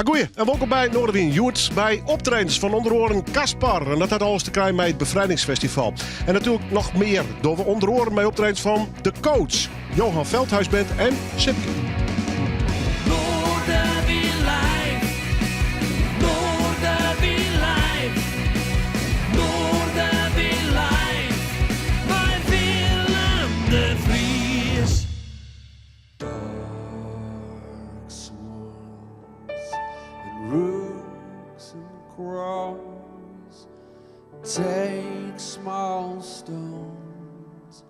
Goeie en welkom bij Noorderwien Youth bij optredens van onder andere Caspar. En dat had alles te krijgen met het Bevrijdingsfestival. En natuurlijk nog meer door we onder andere met optredens van de Coach, Johan Veldhuisband en Sipke. Noorderwien live, Noorderwien live, Noorderwien live, bij Willem de Vries. Dark swans and rooks and crows, take small stones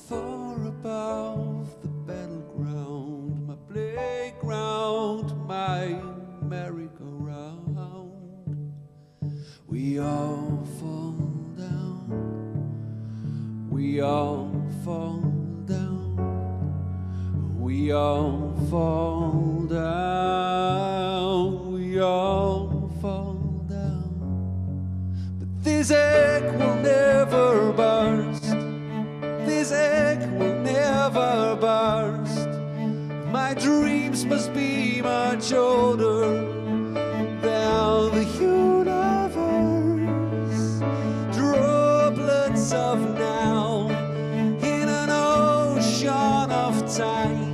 far above the battleground, my playground, my merry-go-round. We all fall down, we all fall down, we all fall down, we all fall down. But this egg will never burst, this egg will never burst. My dreams must be much older than the universe. Droplets of now in an ocean of time,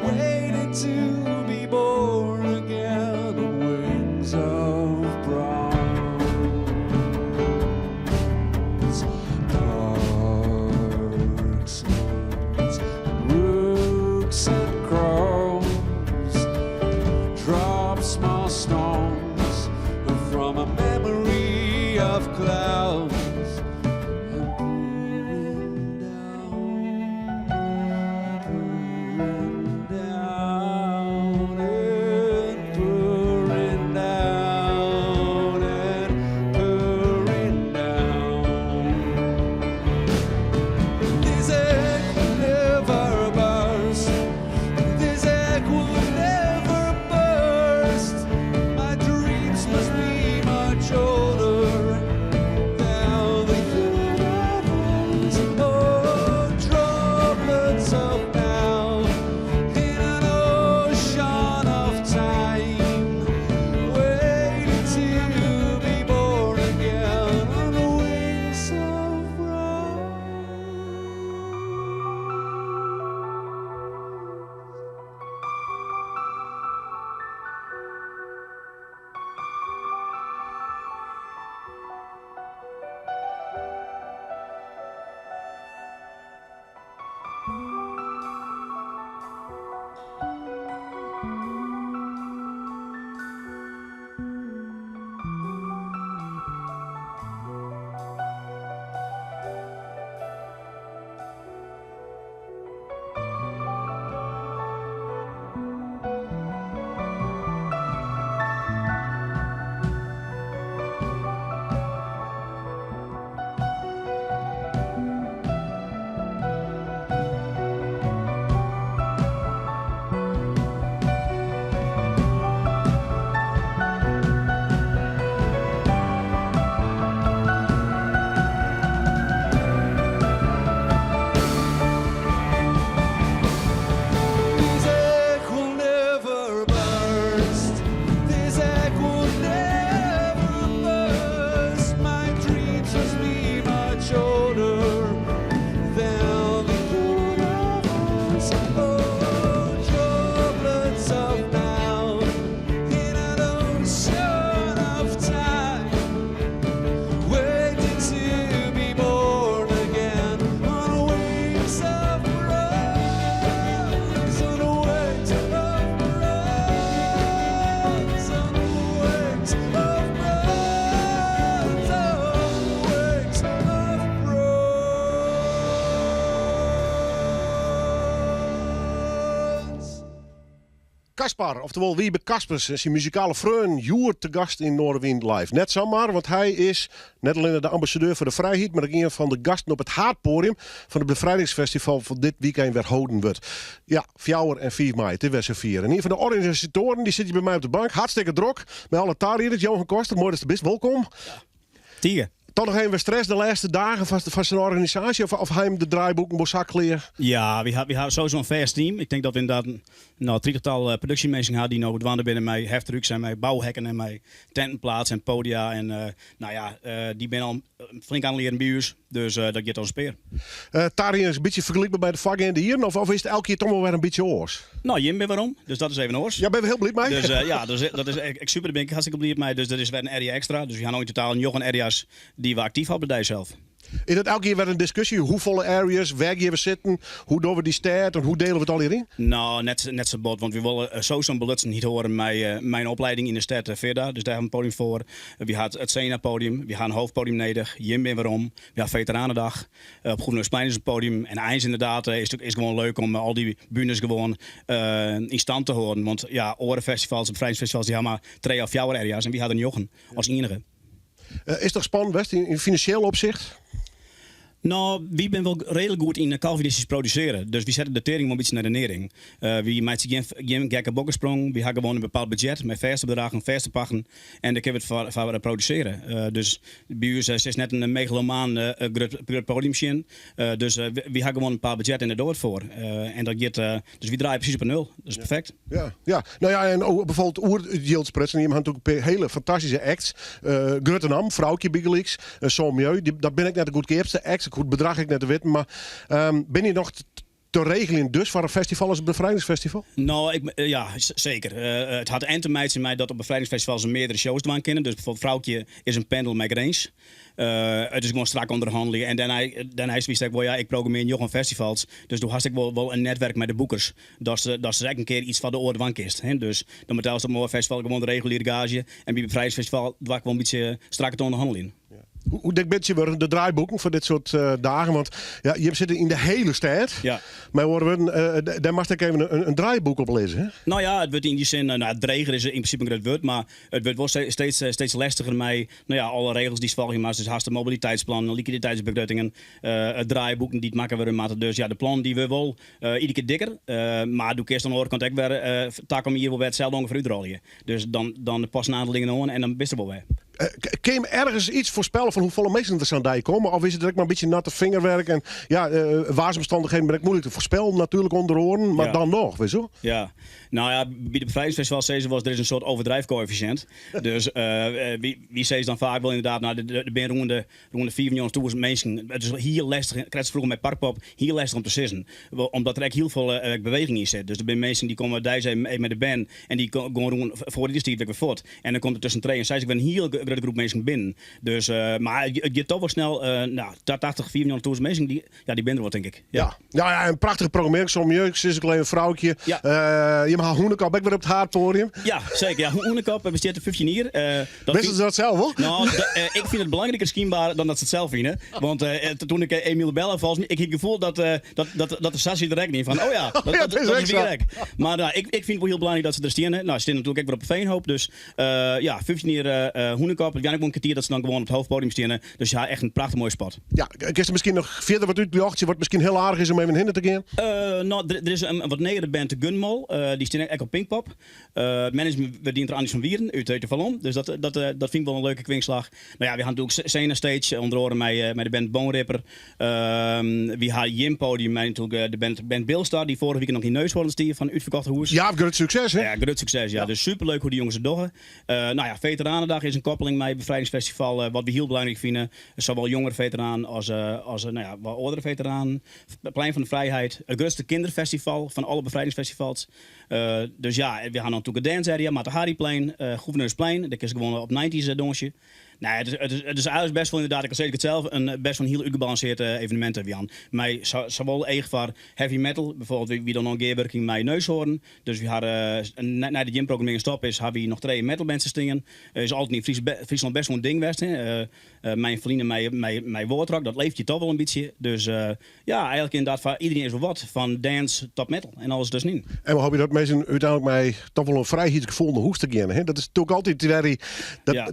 waiting to be born again on wings of bronze. Dark swans, rooks and crows, drop small stones from a memory of clouds. And pouring down, pouring down, and pouring down, and pouring down. This egg will never burst, this egg will never burst. My dreams must be much older than the universe. Oh, droplets of now in an ocean of time, waiting to be born again on the wings of bronze. This egg will never burst, this egg will never burst. My dreams must be much older than the universe. Oh, droplets of now in an ocean of time, waiting to be born again on the wings of bronze, on the wings of bronze, on the wings of bronze, on the wings of bronze. Caspar, oftewel Wiebe Caspers, is zijn muzikale vriend Joer te gast in Noorderwien Live. Net zomaar, want hij is net alleen de ambassadeur voor de vrijheid, maar ook een van de gasten op het Haardpodium van het Bevrijdingsfestival van dit weekend weer houden wordt. Ja, 4 en 4 mei, dit was er 4. En een van de organisatoren die zit hier bij mij op de bank, hartstikke druk, met alle taarrieders. Johan Koster, mooi dat je er bent, welkom. Tiger. Toch nog even stress de laatste dagen van zijn organisatie? Of hij hem de draaiboeken boezakleer? Ja, we hebben sowieso een fast team. Ik denk dat we inderdaad een drietal productiemensen hadden die nog het wandelen binnen mij heftrucks en mij bouwhekken en mij tentenplaats en podia. En die ben al flink aan het leren bij ons. Dus dat gaat als speer. Tari is een beetje vergelijkbaar bij de vakende hier. Of is het elke keer toch wel weer een beetje oors? Nou, Jim ben waarom. Dus dat is even oors. Ja, ben je heel blij mee? Dus dat is echt super. Daar ben ik hartstikke blij mee. Dus dat is weer een area extra. Dus we gaan nog in totaal 9 areas die we actief hebben bij zelf. Is dat elke keer weer een discussie? Hoeveel areas, waar gaan we zitten? Hoe doen we die stad en hoe delen we het al hierin? Nou, net zo bot. Want we willen zo'n belutsen niet horen met mijn opleiding in de stad verder. Dus daar hebben we een podium voor. We hadden het Sena-podium. We gaan een hoofdpodium neder. Jim ben waarom. We hebben Veteranendag. Op Goedenhuisplein is een podium. En eens inderdaad is het gewoon leuk om al die bühnes gewoon in stand te horen. Want ja, orenfestivals en bevrijdingsfestivals die hebben maar 3 of 4 areas. En we hadden Jochen als enige. Is toch spannend, West, in financieel opzicht? Nou, we zijn wel redelijk goed in calvinistisch produceren. Dus we zetten de tering wel een beetje naar de nering. We maken geen gekke bokkensprong. We hebben gewoon een bepaald budget met vaste bedragen, vaste pachten. En dan kunnen we het voor produceren. Dus bij ons is net een megalomaan groot podiumsje. Dus we hebben gewoon een bepaald budget en daar doen we het voor. En dat gaat, dus we draaien precies op 0. Dat is perfect. Ja. Nou ja, en ook bijvoorbeeld Oer-Jildsprutsen. Die hebben natuurlijk hele fantastische acts. Gruttenam, Vrouwtje Biggelix, Sommieu. Dat ben ik net de goedkeerste acts. Goed bedrag ik net te weten, maar ben je nog te regelen dus voor een festival als het Bevrijdingsfestival? Nou, ja, zeker. Het had en te meiden in mij dat op bevrijdingsfestivals er meerdere shows te kennen. Dus bijvoorbeeld Vrouwtje is een pendel met range. Het is gewoon strak onderhandelingen. En dan hij wist ik wel, ja, ik programmeer nog een festivals. Dus toen had ik wel een netwerk met de boekers. Dat ze eigenlijk een keer iets van de orde van kist. Dus dan betalen ze op een festival gewoon de reguliere gage. En bij het bevrijdingsfestival was ik wel een beetje strakker te onderhandelen. Ja. Hoe dik ben je weer de draaiboeken voor dit soort dagen? Want ja, je zit in de hele stad. Ja. Maar horen we, daar mag ik even een draaiboek op lezen. Hè? Nou ja, het wordt in die zin, het dreger is in principe een groot woord, maar het wordt wel steeds lastiger met alle regels die volgen. Maar dus haast de mobiliteitsplan, liquiditeitsbegrotingen, het draaiboeken die het maken we maken. Dus ja, de plan die we wel iedere keer dikker. Maar doe eerst dan hoor, kan ik weer taak om hier wel weer hetzelfde ongeveer uitrollen. Dus dan passen een aantal dingen aan en dan best er wel weer. Kun je ergens iets voorspellen van hoeveel mensen er aan komen? Of is het direct maar een beetje natte vingerwerk? En ja, waarsomstandigheden ben ik moeilijk te voorspellen natuurlijk onder oren. Maar dan nog, weet je zo? Ja, nou ja, bij de bevrijdingsfestival zei ze er is een soort overdrijfcoëfficiënt. Dus wie zei dan vaak wel inderdaad, nou, de ben rond de 4 miljoen toers mensen. Het is heel lastig, ik kreeg vroeger met Parkpop, heel lastig om te sissen. Omdat er echt heel veel beweging in zit. Dus er zijn mensen die komen daar met de band en die gaan rond voor die stier weer voort. En dan komt er tussen 3 en 6 een heel grote groep mensen binnen. Dus, maar het gaat toch wel snel, 80, 4 miljoen toers mensen, die ben er wel, denk ik. Ja, een prachtige programmering. Zo'n is een klein vrouwtje. Ja. Je mag Hoenekop ook weer op het haardpodium. Ja, zeker. Ja, Hoenekop besteedt 15 hier. Wisten ze dat zelf hoor? Nou, ik vind het belangrijker schijnbaar dan dat ze het zelf vinden. Want toen ik Emiel belde, ik heb het gevoel dat de Sassi direct niet van, dat is weer gek. Maar ik vind het wel heel belangrijk dat ze er staan. Nou, ze staan natuurlijk ook weer op een veenhoop. Dus 15 hier Hoenekop. Het ook een kwartier dat ze dan gewoon op het hoofdpodium staan. Dus ja, echt een prachtig mooie spot. Ja, is er misschien nog verder wat uitgebracht? Wat misschien heel aardig is om even hinder te gaan? Nou, er is een wat negere band, de Gunmol. Die staan echt op Pinkpop. Het management verdient er Anders van Wieren uit de Vallon. Dus dat vind ik wel een leuke kwinkslag. Nou ja, we gaan natuurlijk Sena Stage, onder andere met de band Boonripper. We gaan Jim podium met natuurlijk de band Bilstar, die vorige week nog in Neushoorn stier van uitverkochte hoes. Ja, groot succes hè? Ja, groot succes. Ja. Dus superleuk hoe die jongens het doen. Nou ja, Veteranendag is een koppeling met het Bevrijdingsfestival, wat we heel belangrijk vinden. Zowel jongere veteraan als wat oudere veteraan. Plein van de Vrijheid. Het grootste kinderfestival van alle bevrijdingsfestivals. Dus ja, we gaan natuurlijk een dance area, Matahari-plein, Gouverneursplein. Dat is gewoon op 90s donsje. Nee, het is eigenlijk best wel inderdaad, ik zeg het zelf, best wel een heel uitgebalanceerd evenement hebben we aan. Maar zowel eigen voor heavy metal, bijvoorbeeld wie dan nog een keerwerking met Neushoorn. Dus we hadden, na de gymprogrammering stop is, hebben we nog 2 metalbands stingen. Is altijd in Friesland best wel een ding geweest. Mijn vrienden, mijn woordrak, dat leeft je toch wel een beetje. Dus ja, eigenlijk inderdaad voor iedereen is wel wat. Van dance tot metal en alles dus niet. En we hopen dat mensen uiteindelijk mij toch wel een vrijheidsgevoelde hoest te gaan. Dat is natuurlijk altijd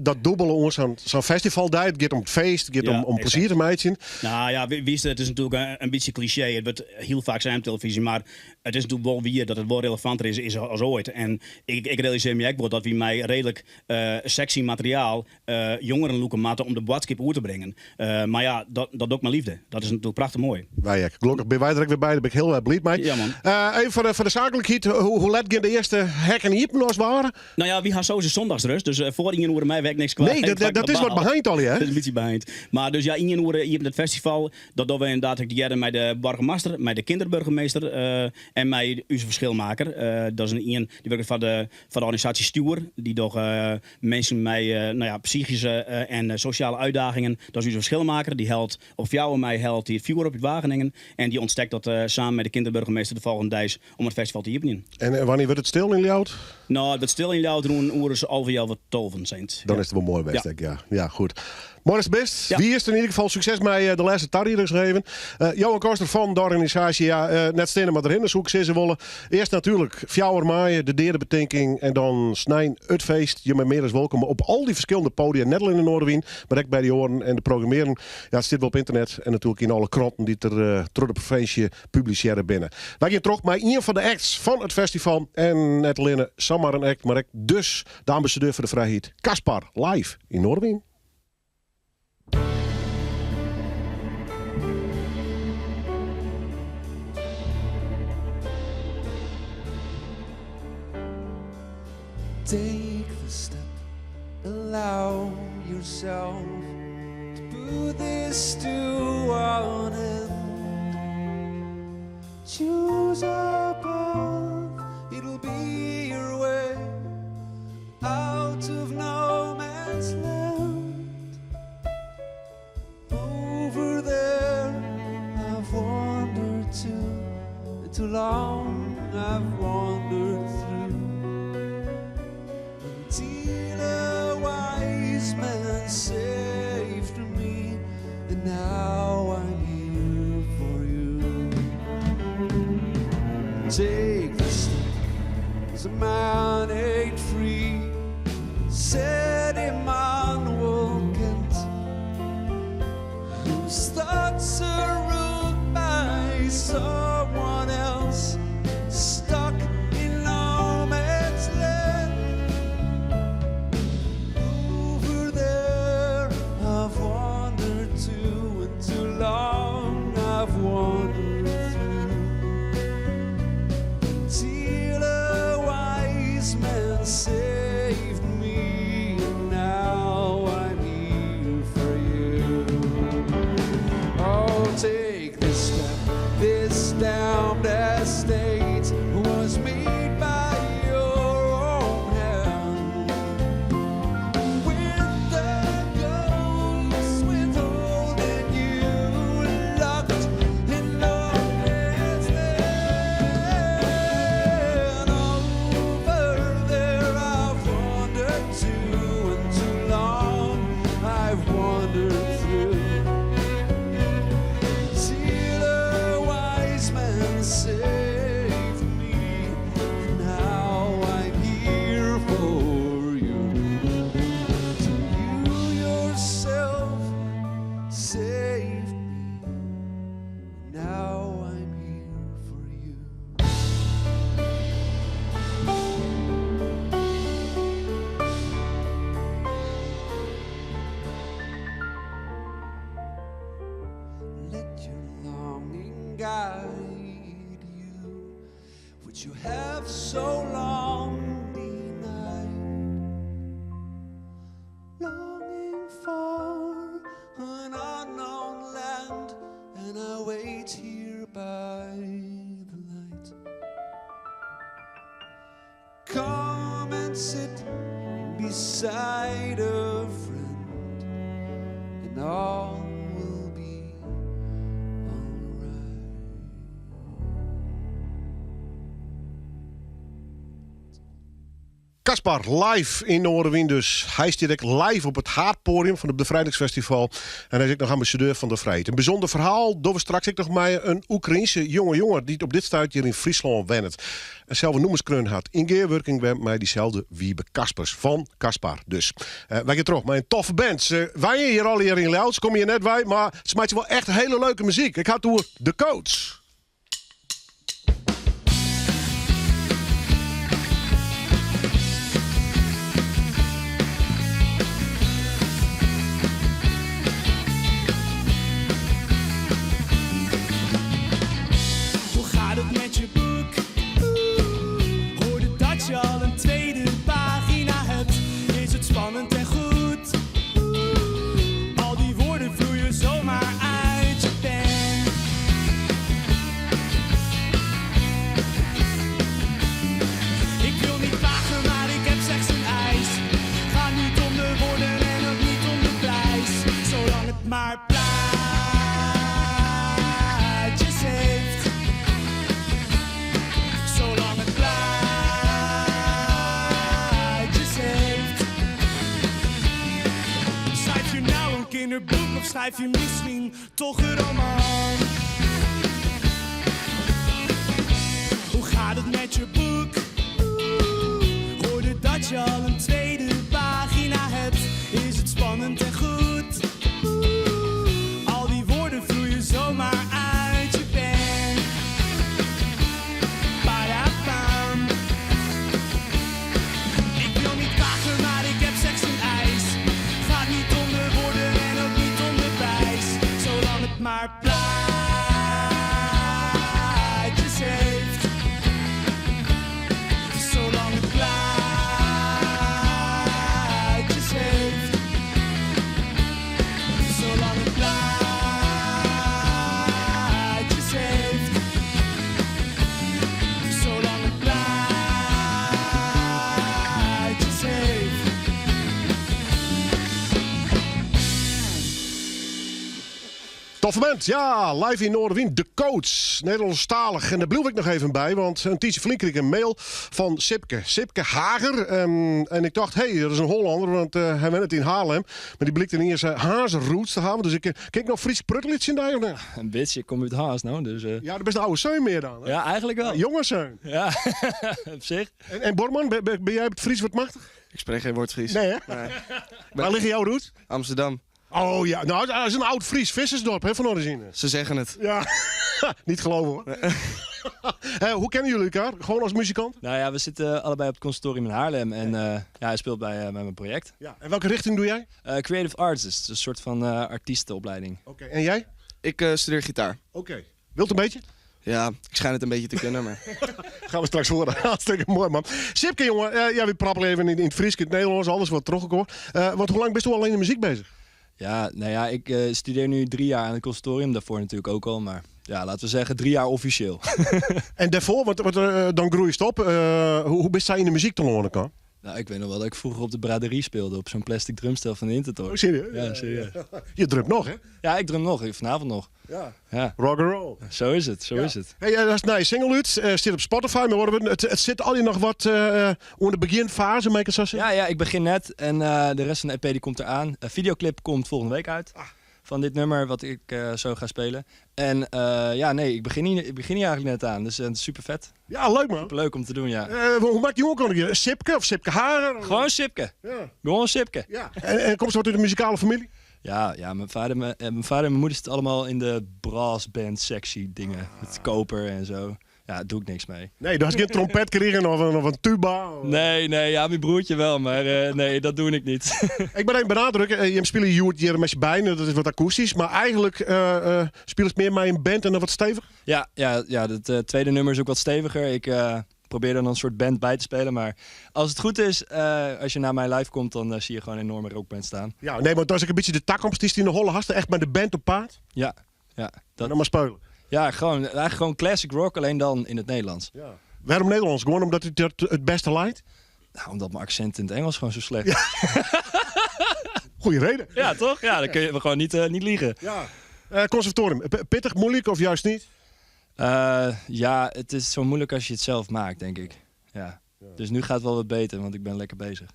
dat dubbele ons aan zo'n festival daar. Het gaat om het feest, het gaat Ja, om exact. plezier te maken. Nou ja, wist het is natuurlijk een beetje cliché. Het wordt heel vaak zijn op televisie, maar het is natuurlijk wel weer dat het wel relevanter is als ooit. En ik realiseer me ook wel dat we mij redelijk sexy materiaal jongeren loeken matten om de boodschap over te brengen. Maar ja, dat ook mijn liefde. Dat is natuurlijk prachtig mooi. Wij, gelukkig ben wij er ook weer bij, daar ben ik heel blij mee. Ja, man. Even voor de zakelijkheid, hoe laat gaan de eerste hekken hier als het ware? Nou ja, wie had sowieso zondagsrust, dus voor 1 uur mij werkt niks kwijt. Nee, dat is wat behind al, hè? Dat is een beetje behind. Maar dus ja, 1 uur hier op het festival, dat doen we inderdaad ook together met de burgemeester, met de kinderburgemeester en met onze verschilmaker. Dat is een die werkt van de organisatie Stuur, die toch mensen met psychische en sociale uitdagingen, dat is onze verschilmaker. Die helpt op jou en mij helpt die het vuur op het Wageningen en die ontstekt dat samen met de kinderburgemeester de volgende dag om het festival te openen. En wanneer wordt het stil in Ljout? Nou, dat stil in jou doen, oren ze al wat toven zijn. Dan is het wel mooi best, Ja. denk ik. Ja, goed. Mooi is het best. Ja. Wie is er in ieder geval succes met de laatste tarrie geschreven? Johan Koster van de organisatie, net stenen maar erin, dus hoe ik ze willen. Eerst natuurlijk Fjouwer maaien, de derde betinking en dan snijn het feest. Je bent meer dan welkom op al die verschillende podia, net alleen in Noorderwien, maar ook bij de oren en de programmeren. Ja, het zit wel op internet en natuurlijk in alle kranten die er door de provincie publiceren binnen. Wij gaan terug bij een van de acts van het festival en net alleen zomaar een act, maar ook dus de ambassadeur voor de vrijheid, Caspar, live in Noorderwien. Take the step, allow yourself to put this to an end. Choose a path, it'll be your way out of no man's land. Over there, I've wandered too long I've wandered through. Till a wise man saved me, and now I'm here for you. Take the step as a man ain't free, said Immanuel Kant, whose thoughts are ruled by someone else, stuck in no man's land. Over there I've wandered to, and too long I've wandered through. Till a wise man saved me, and now I'm here for you. Oh, take this step, this damned estate was made by your own hand. With the ghosts withholding you, locked in no man's land. Over there I've wandered to, and too long I've wandered through. Till a wise man saved me, and now I'm here for you. Till you yourself saved me, and now I'm here for you. Let your longing guide you, which you have so long denied. Longing for an unknown land, and I wait here by the light. Come and sit beside a friend, and all will be alright. Caspar, live in Noorderwind dus. Hij is direct live op het Haardpodium van het Bevrijdingsfestival. En hij is ook nog ambassadeur van de vrijheid. Een bijzonder verhaal. Doen we straks ook nog maar een Oekraïense jongen die op dit stuit hier in Friesland wennet. En zelf een noemerskreun had. In geerwerking met diezelfde Wiebe Caspers van Caspar dus. Wij gaan terug met een toffe band. Wij hier al hier in Louds, kom je net bij. Maar het maakt wel echt hele leuke muziek. Ik had door The Coats. Met je boek hoorde dat je al een tweede pagina hebt. Is het spannend en goed? Al die woorden vloeien zomaar uit je pen. Ik wil niet klagen, maar ik heb slechts een eis. Ga niet om de woorden en ook niet om de prijs. Zolang het maar plaatjes heeft. Zolang het plaatjes heeft. Schrijf je nou een kinderboek of schrijf je misschien toch een roman? Hoe gaat het met je boek? Hoorde dat je al een tweede pagina hebt. Is het spannend en goed? Al die woorden vloeien zomaar uit je pen. Parapam. Ik wil niet klagen, maar ik heb slechts een eis. Gaat niet om de woorden en ook niet om de prijs. Zolang het maar plaatjes heeft. Zolang het plaatjes heeft. Zolang het plaatjes heeft. Zolang het plaatjes heeft. Toffe band, ja, live in Noorderwind, The Coats, Nederlandstalig. En daar bleef ik nog even bij, want een tijdje flink kreeg ik een mail van Sipke Hager. En ik dacht, dat is een Hollander, want hij woont het in Haarlem. Maar die blikte in eerst Hazenroots te hebben. Dus ik kijk nog Fries pruttelits in daar. Een beetje, ik kom uit Haas nou, dus... Ja, de beste oude zeun meer dan. Hè? Ja, eigenlijk wel. Jongenszeun. Ja, op zich. En Borman, ben jij op het Fries wat machtig? Ik spreek geen woord Fries. Nee, hè? Waar liggen jouw roots? Amsterdam. Oh ja, nou, dat is een oud Fries vissersdorp, hè, van origine. Ze zeggen het. Ja, niet geloven hoor. Hoe kennen jullie elkaar? Gewoon als muzikant? Nou ja, we zitten allebei op het conservatorium in Haarlem en ja, hij speelt bij mijn project. Ja. En welke richting doe jij? Creative Arts, dus een soort van artiestenopleiding. Oké. En jij? Ik studeer gitaar. Oké. Wilt een beetje? Ja, ik schijn het een beetje te kunnen, maar... Gaan we straks horen. Hartstikke mooi, man. Sipke, jongen. Ja, we prappen even in het Fries, in het Nederlands, alles wat teruggekomen. Want hoe lang bent u al in de muziek bezig? Ja, nou ja, ik studeer nu 3 jaar aan het conservatorium, daarvoor natuurlijk ook al, maar ja, laten we zeggen 3 jaar officieel. En daarvoor, dan groei je op. Hoe best jij in de muziek te horen kan? Nou, ik weet nog wel dat ik vroeger op de braderie speelde, op zo'n plastic drumstel van de Intertor. Oh, serieus? Ja, serieus. Je drumt nog, hè? Ja, ik drum nog, vanavond nog. Ja. Ja, Rock'n'roll. zo is het, zo is het. Hey, dat is een single uit. Zit op Spotify, maar het zit al nog wat onder de beginfase, mag ik het zo zeggen? Ja, ik begin net en de rest van de EP die komt eraan. Een videoclip komt volgende week uit. Van dit nummer wat ik zo ga spelen. En ik begin hier eigenlijk net aan. Dus het is super vet. Ja, leuk man. Leuk om te doen, ja. Hoe maakt die jongen hier? Sipke of Sipke Hager? Gewoon Sipke. Ja. Gewoon Sipke. Ja. En komt ze wat uit de muzikale familie? Ja, mijn vader en mijn moeder zitten allemaal in de brassband sectie dingen. Met koper en zo. Ja, daar doe ik niks mee. Nee, daar had geen trompet kregen of een tuba. Nee, ja, mijn broertje wel, maar nee, dat doe ik niet. Ik ben even benadrukken, je speelt hier met je bijnen, dat is wat akoestisch. Maar eigenlijk speel je meer met een band en dan wat stevig? Ja, het tweede nummer is ook wat steviger. Ik probeer er dan een soort band bij te spelen. Maar als het goed is, als je naar mijn live komt, dan zie je gewoon een enorme rockband staan. Ja, nee, maar als ik een beetje de takkomst is die in de holle hasten, echt met de band op paard. Ja. En dan maar spelen. Ja, eigenlijk gewoon classic rock, alleen dan in het Nederlands. Ja. Waarom Nederlands? Gewoon omdat het beste lijkt? Nou, omdat mijn accent in het Engels gewoon zo slecht is. Goeie reden. Ja, toch? Ja, dan kun je gewoon niet liegen. Ja. Conservatorium, pittig, moeilijk of juist niet? Ja, het is zo moeilijk als je het zelf maakt, denk ik. Ja. Dus nu gaat het wel wat beter, want ik ben lekker bezig.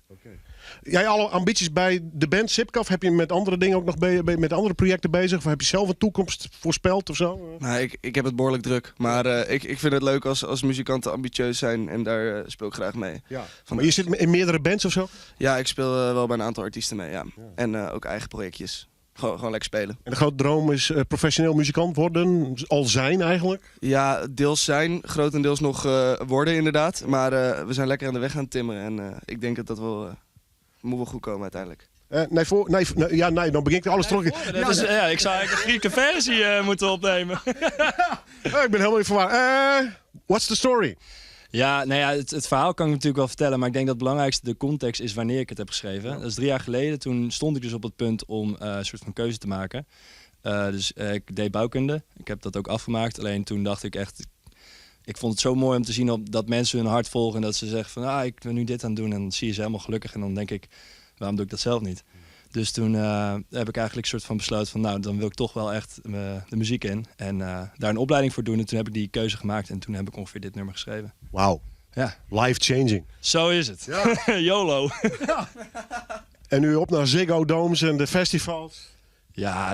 Jij alle ambities bij de band Sipka? Of heb je met andere dingen ook nog met andere projecten bezig? Of heb je zelf een toekomst voorspeld of zo? Nou, ik heb het behoorlijk druk. Maar ik vind het leuk als muzikanten ambitieus zijn. En daar speel ik graag mee. Ja. Maar je zit in meerdere bands of zo? Ja, ik speel wel bij een aantal artiesten mee. Ja. En ook eigen projectjes. Gewoon lekker spelen. En de grote droom is professioneel muzikant worden? Al zijn eigenlijk? Ja, deels zijn. Grotendeels nog worden inderdaad. Maar we zijn lekker aan de weg aan het timmeren. En ik denk dat dat wel... moet wel goed komen uiteindelijk. Nee, dan begin ik alles terug. Ik zou eigenlijk een Grieke versie moeten opnemen. Ik ben helemaal niet verwaard. What's the story? Ja, nou ja, het verhaal kan ik natuurlijk wel vertellen, maar ik denk dat het belangrijkste de context is wanneer ik het heb geschreven. Dat is 3 jaar geleden. Toen stond ik dus op het punt om een soort van keuze te maken. Ik deed bouwkunde. Ik heb dat ook afgemaakt. Alleen toen dacht ik echt... Ik vond het zo mooi om te zien dat mensen hun hart volgen. En dat ze zeggen van, ik ben nu dit aan het doen. En dan zie je ze helemaal gelukkig. En dan denk ik, waarom doe ik dat zelf niet? Dus toen heb ik eigenlijk soort van besloten van, nou, dan wil ik toch wel echt de muziek in. En daar een opleiding voor doen. En toen heb ik die keuze gemaakt. En toen heb ik ongeveer dit nummer geschreven. Wauw. Ja. Life changing. Zo is het. Ja. YOLO. En nu op naar Ziggo Domes en de festivals. Ja,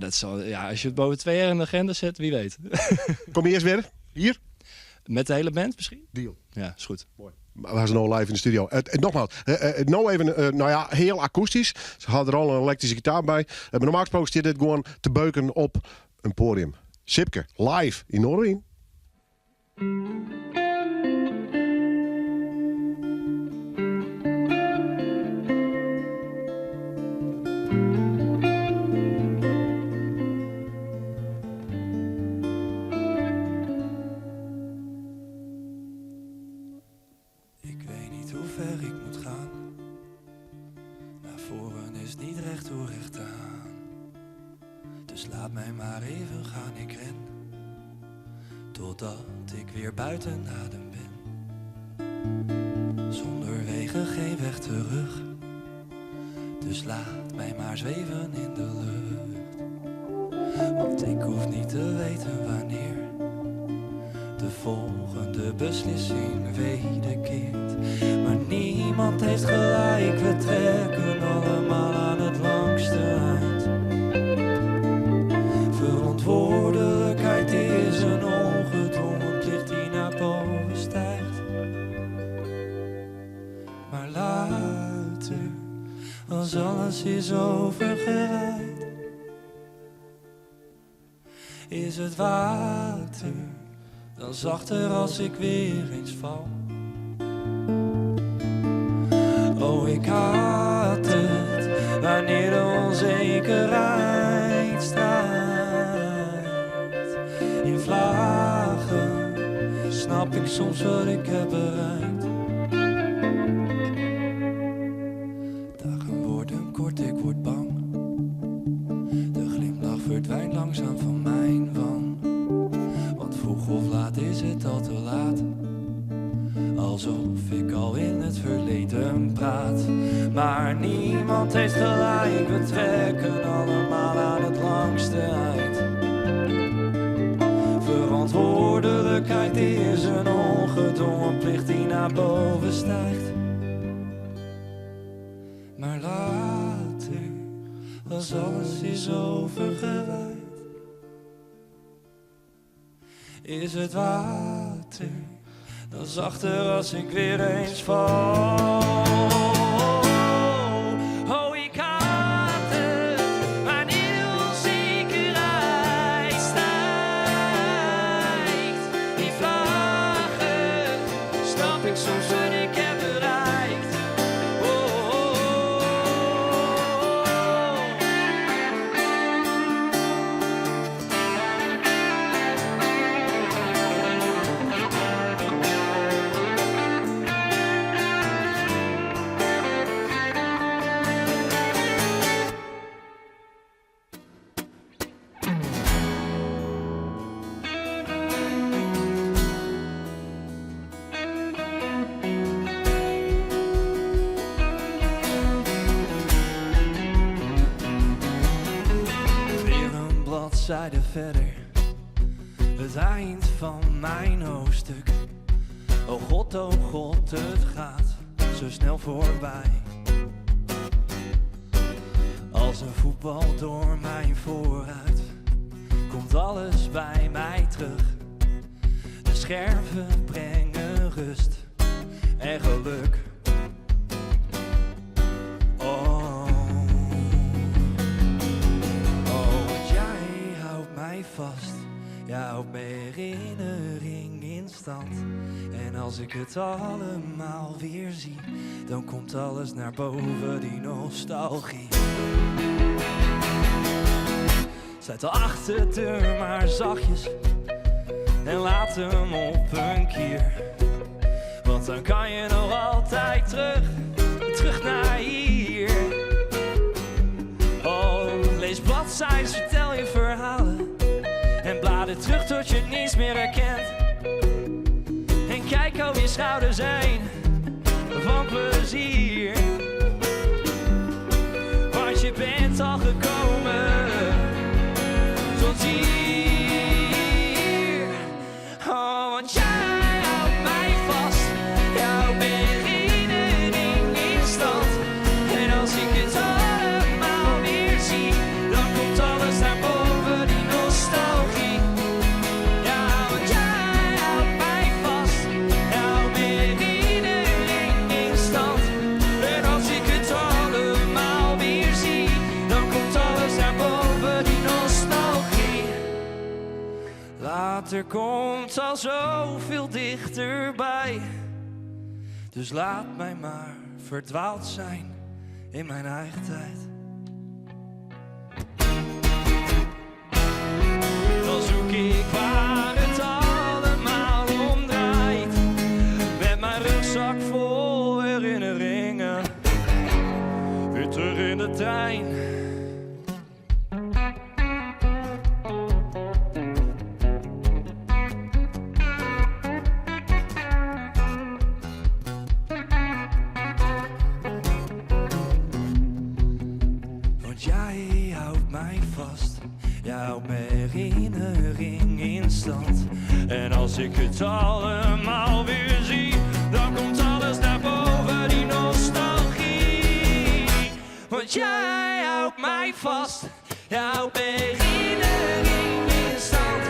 als je het boven 2 jaar in de agenda zet, wie weet. Kom je eerst weer? Hier? Met de hele band misschien? Deal. Ja, is goed. Mooi. We zijn nou live in de studio. Nogmaals, nou even, heel akoestisch. Ze hadden er al een elektrische gitaar bij. Maar normaal gesproken zit dit gewoon te beuken op een podium. Sipke, live in Noorderwien. Ik weet niet hoe ver ik moet gaan. Naar voren is niet recht toe recht aan. Dus laat mij maar even gaan, ik ren. Totdat ik weer buiten adem ben. Zonder wegen geen weg terug. Dus laat mij maar zweven in de lucht. Want ik hoef niet te weten wanneer de volgende beslissing wederkeert. Maar niemand heeft gelijk, we trekken allemaal aan het langste eind. Verantwoordelijkheid is een ongedwongen plicht die naar boven stijgt. Maar later, als alles is overgewaaid, is het water dan zachter als ik weer eens val. Oh, ik haat het wanneer de onzekerheid strijdt. In vlagen snap ik soms wat ik heb bereikt. Dagen worden kort, ik word bang. De glimlach verdwijnt langzaam van mijn wang. Vroeg of laat is het al te laat. Alsof ik al in het verleden praat. Maar niemand heeft gelijk, we trekken allemaal aan het langste eind. Verantwoordelijkheid is een ongedwongen plicht die naar boven stijgt. Maar later, als alles is overgewaaid, is het water dan zachter als ik weer eens val. Oh, ik haat het wanneer de onzekerheid stijgt. Die vlagen snap ik soms wat ik heb bereikt. Zijde verder, het eind van mijn hoofdstuk. Oh God, het gaat zo snel voorbij. Als een voetbal door mijn vooruit, komt alles bij mij terug. De scherven brengen rust en geluk. Oh, want jij houdt mij vast. Jij houdt mijn herinnering in stand. En als ik het allemaal weer zie, dan komt alles naar boven, die nostalgie. Zet achter de deur maar zachtjes en laat hem op een kier. Want dan kan je nog altijd terug naar hier. Oh, lees bladzijden, vertel je verhalen en blader terug tot je niets meer herkent. En kijk over je schouders heen van plezier. Want je bent al gekomen tot hier. Oh, want jij houdt mij vast. Jouw herinnering in stand. En als ik het allemaal weer zie, dan komt alles naar boven, die nostalgie. Ja, want jij houdt mij vast. Jouw herinnering in stand. En als ik het allemaal weer zie, dan komt alles naar boven, die nostalgie. Later komt al zoveel dichterbij. Dus laat mij maar verdwaald zijn in mijn eigen tijd. Dan zoek ik waar het allemaal om draait. Met mijn rugzak vol herinneringen. Weer terug in de trein. Want jij houdt mij vast, jij houdt mijn herinnering in stand. En als ik het allemaal weer zie, dan komt alles naar boven, die nostalgie. Want jij houdt mij vast, jij houdt mijn herinnering in stand.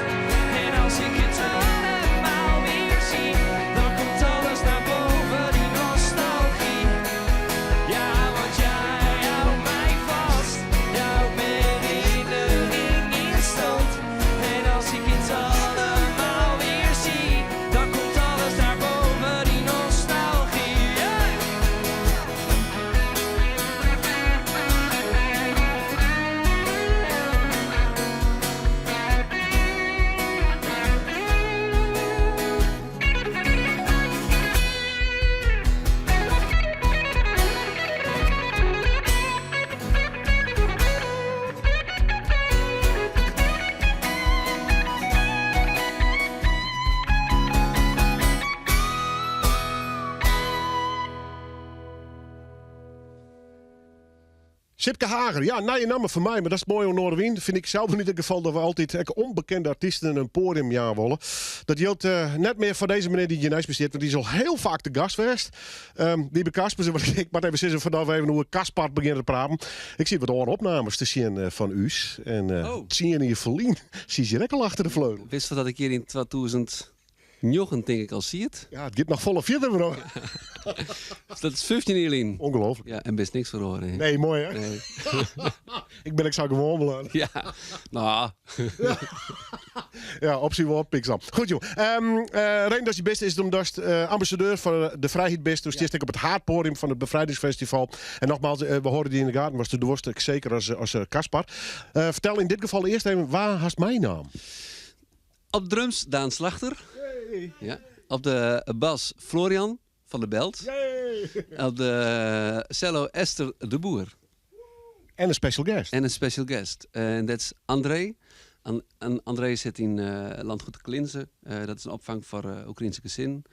En als ik het allemaal weer zie, dan komt alles naar boven, die nostalgie. Ja, want jij houdt mij vast, jij houdt mijn herinnering in stand. En als ik het allemaal weer zie, dan komt alles naar boven, die nostalgie. Yeah. Sipke Hager, ja, nou je naam voor mij, maar dat is mooi om Noorderwind. Vind ik zelf niet het geval dat we altijd onbekende artiesten een podium willen. Dat geldt net meer voor deze meneer die je naast besteedt, want die is al heel vaak de gast geweest. Die bij Kasper, ik moet even zeggen vanaf even hoe Kaspar beginnen te praten. Ik zie wat andere opnames te zien van U's. En zie je in je verlien, zie je lekker achter de vleugel. Wist je dat ik hier in 2009 denk ik al zie het? Ja, het gaat nog volle vierde, bro. Dat is 15 jaar in. Ongelooflijk. Ja, en best niks verloren. Hè? Nee, mooi hè? Nee. Ik zou gewoon belangrijk. Ja, nou. Ja, optie wel Pixar. Goed joh. Reden dat je best is omdat ambassadeur voor de Vrijheid best. Dus die is op het Haardpodium van het Bevrijdingsfestival. En nogmaals, we hoorden die in de gaten. Was de doorste zeker als Kaspar. Vertel in dit geval eerst even, waar haast mijn naam? Op drums Daan Slachter. Ja. Op de bas Florian van der Belt. Yay. Op de cello Esther de Boer. En een special guest. En een special guest. En dat is André. André zit in Landgoed Klinzen. Dat is een opvang voor Oekraïnse gezin.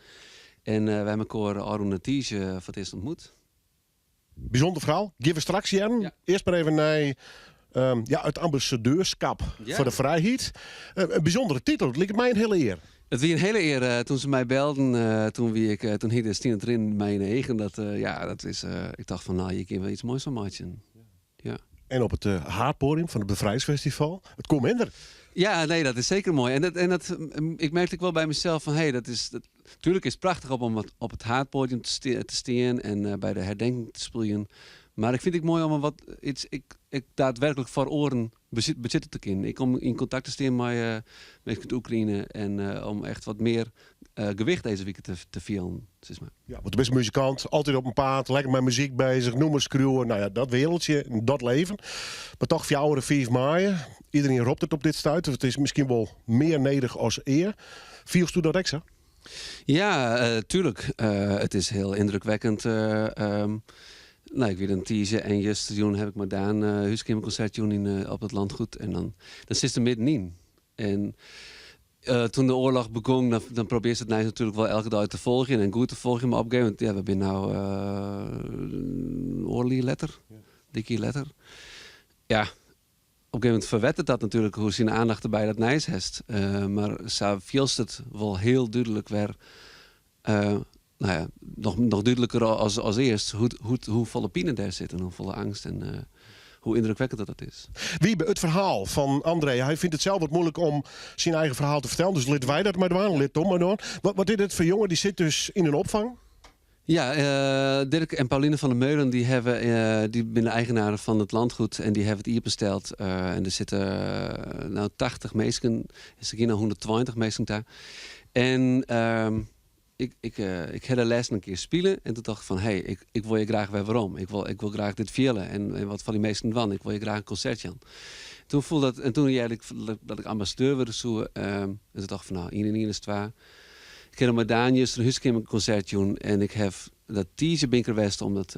En wij hebben elkaar Arun Tiege voor het eerst ontmoet. Bijzonder verhaal. Geef we straks Jan. Ja. Eerst maar even naar het ambassadeurschap voor de Vrijheid. Een bijzondere titel. Het lijkt mij een hele eer. Het was een hele eer toen ze mij belden. Toen heette Stine erin mij in eigen. Dat is. Ik dacht van, nou, je kan wel iets moois van maken. Ja. En op het Haardpodium van het Bevrijdingsfestival. Het komt minder. Ja, nee, dat is zeker mooi. Ik merkte wel bij mezelf van, tuurlijk is het prachtig om op het Haardpodium te staan en bij de herdenking te spelen. Maar ik vind het mooi om ik daadwerkelijk voor oren bezitten te kunnen. Ik kom in contact te staan met de Oekraïne en om echt wat meer gewicht deze week te vieren. Ja, want de beste muzikant, altijd op een paard, lekker met muziek bezig, noem maar screwen. Nou ja, dat wereldje, dat leven. Maar toch 4 maai. Iedereen roept het op dit stuit. Het is misschien wel meer nedig als eer. Vielst u dat extra? Ja, tuurlijk. Het is heel indrukwekkend. Ik weet een teaser en juist heb ik me gedaan. Huiskamerconcert op het landgoed. En dan zit er middenin. En toen de oorlog begon, dan probeert het natuurlijk wel elke dag te volgen en goed te volgen. Maar op een gegeven moment, we zijn nou oorlie letter, dikke letter. Ja, op een gegeven moment verwettert dat natuurlijk hoe zijn aandacht erbij dat nijs heeft. Maar zo viel het wel heel duidelijk weer. Nog duidelijker als eerst hoe volle pine daar zit en hoe volle angst en hoe indrukwekkend dat is. Wiebe, het verhaal van André, hij vindt het zelf wat moeilijk om zijn eigen verhaal te vertellen. Dus lid wij dat maar doen, lid Tom maar doen. Wat is het voor jongen? Die zit dus in een opvang? Ja, Dirk en Pauline van der Meulen die zijn de eigenaren van het landgoed en die hebben het hier besteld. En er zitten 80 mensen, is er hier 120 mensen daar. En ik heb de les een keer spelen en toen dacht ik van, ik wil je graag weer waarom. Ik wil graag dit vieren en wat van die meesten van. Ik wil je graag een concertje aan. Toen voelde dat, en toen dat ik ambassadeur wilde zoeken, en toen dacht ik van, 1 is 2. Ik heb met Danius een huiskamerconcert doen en ik heb dat teaser binker geweest om dat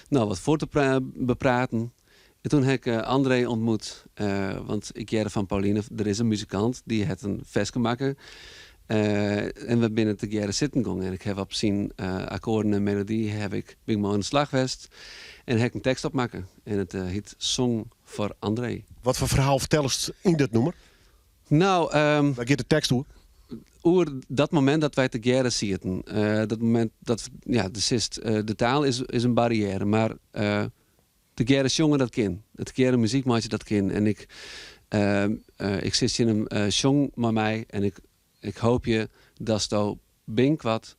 wat voor te bepraten. En toen heb ik André ontmoet, want ik jaren van Pauline, er is een muzikant die het een vest gemaakt. En we binnen te jaren zitten gegaan en ik heb op zijn akkoorden en melodie ben ik me aan de slag geweest en heb ik een tekst opmaken en het heet Song voor André. Wat voor verhaal vertellst in dit nummer? Nou, waar gaat de tekst toe? Over dat moment dat wij te jaren zitten, dat moment dat de taal is een barrière, maar de jaren jongen dat kind, het jaren muziek maakt dat kind en ik zit in een song met mij en ik hoop je dat zo bink wat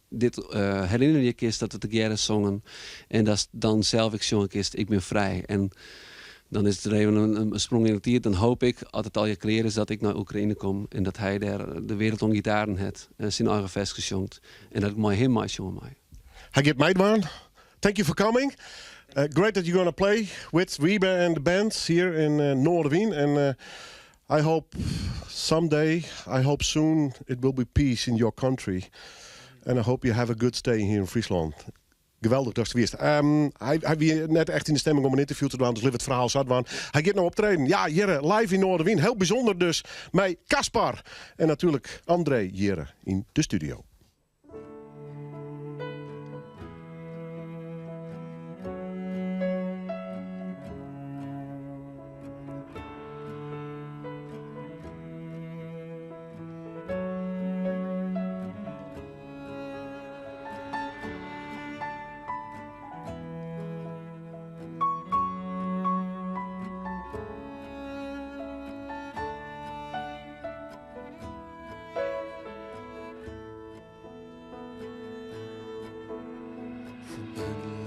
dit herinner je kist dat we te jaren zongen en dat dan zelf ik zongen kist ik ben vrij en dan is er even een sprong in het tier. Dan hoop ik, als het al je creëren is, dat ik naar Oekraïne kom. En dat hij daar de wereld om gitaren heeft. En zijn eigen vest gezongen. En dat ik mij hem maar zongen mij. Hij gaat meedoen. Thank you for coming. Great that you're going to play with Wiebe and the band here in Noorderwien. And I hope someday, I hope soon, it will be peace in your country. And I hope you have a good stay here in Friesland. Geweldig dat is het hij was net echt in de stemming om een interview te doen. Dus lief het verhaal zat van. Hij gaat nou optreden. Ja, hier live in Noorderwien. Heel bijzonder dus. Met Caspar. En natuurlijk André hier in de studio.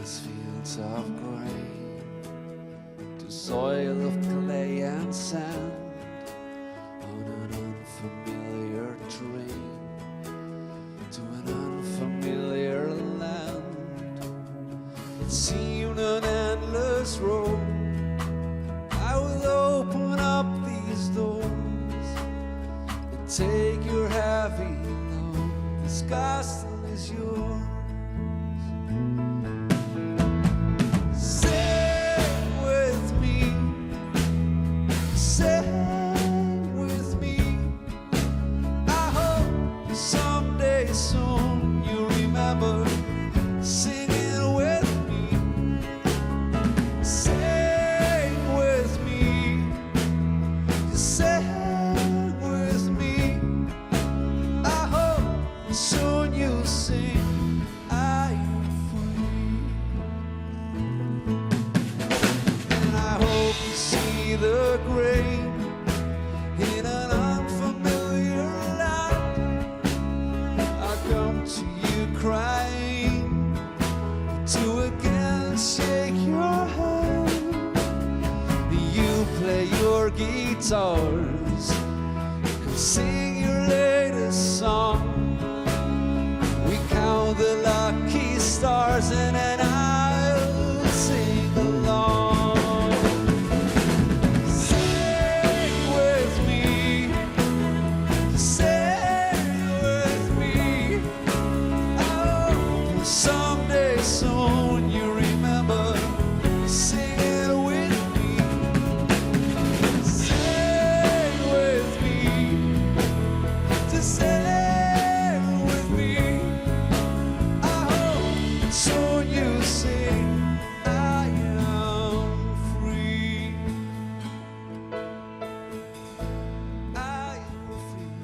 Endless fields of grain to soil of clay and sand on an unfamiliar train to an unfamiliar land. It seemed an endless road. I will open up these doors and take your heavy load. This castle is yours. Sing with me. grain in an unfamiliar land. I come to you crying to again shake your hand. You play your guitars, sing your latest song. We count the lucky stars and then I'll sing along. Sing with me, sing with me. Oh, someday soon you remember singing with me. Sing with me, to sing with me. I hope soon you sing, I am free. I am free.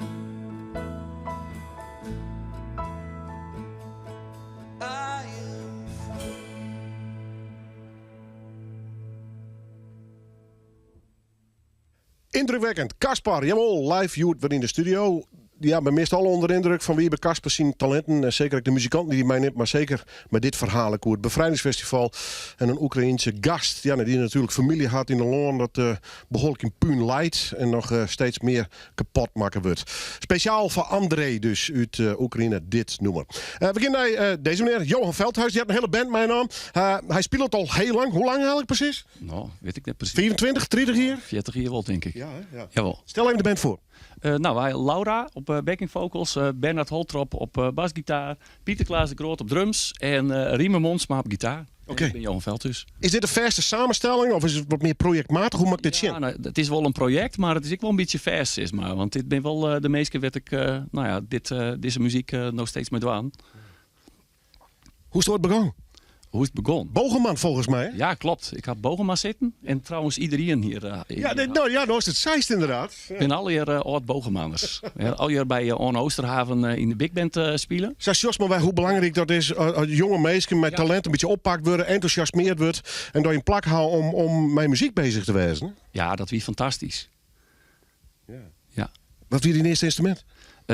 I am free. Indrukwekkend. Caspar, jawel, live youth weer in de studio. Ja, ben meestal onder de indruk van wie bij Caspar zien talenten. En zeker ook de muzikanten die mij neemt, maar zeker met dit verhaal. Het Bevrijdingsfestival en een Oekraïense gast. Ja, die natuurlijk familie had in de loon dat behoorlijk in puin leidt. En nog steeds meer kapot maken wordt. Speciaal voor André dus uit Oekraïne dit nummer. We beginnen bij deze meneer, Johan Veldhuis. Die had een hele band, mijn naam. Hij speelt al heel lang. Hoe lang eigenlijk precies? Nou, weet ik net precies. 24, 30 jaar? 40 jaar wel, denk ik. Ja, hè? Ja. Jawel. Stel even de band voor. Nou, Laura op backing vocals, Bernard Holtrop op basgitaar, Pieter Klaas de Groot op drums en Riemer Monsma op gitaar. Oké. Ik ben Johan Veldhuis. Is dit de verste samenstelling of is het wat meer projectmatig? Hoe maakt dit zien? Ja, nou, het is wel een project, maar het is ook wel een beetje vers, is maar. Want dit ben wel de meeste keer werd ik, deze muziek nog steeds met aan. Hoe is het ooit begonnen? Hoe is het begonnen? Bogenman volgens mij. Hè? Ja, klopt. Ik had Bogema zitten en trouwens iedereen hier. Nou is het Zeist inderdaad. Ja. Ik ben al hier oud Bogemanners. Al hier bij On Oosterhaven in de big band spelen. Zeg Jos maar wij hoe belangrijk dat is jonge meisjes met talent een beetje oppakt worden, enthousiasmeerd wordt en door je een plak houdt om met muziek bezig te wezen. Ja, dat was fantastisch. Ja. Wat was je eerste instrument?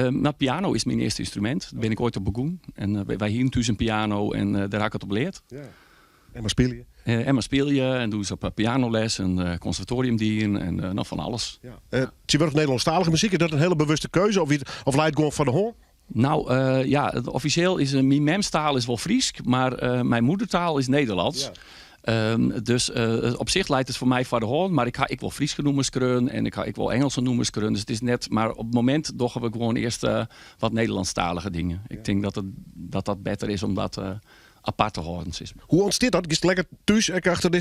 Nou, piano is mijn eerste instrument. Daar ben ik ooit op begonnen. En wij hier thuis een piano en daar heb ik het op geleerd. Ja. En maar speel je? En maar speel je en doe ze op pianoles en conservatorium die en nog van alles. Ja. Je wordt Nederlandstalige muziek, is dat een hele bewuste keuze of leidt gewoon van de hoorn? Nou, officieel is mijn memstaal is wel Fries, maar mijn moedertaal is Nederlands. Ja. Dus op zich leidt het voor mij voor de hand, maar ik wil Fries noemers kunnen en ik wil Engelse noemers kunnen. Dus het is net, maar op het moment doen we gewoon eerst wat Nederlandstalige dingen. Ik denk dat beter is om dat apart te houden. Hoe ontstaat dat? Is het lekker thuis achter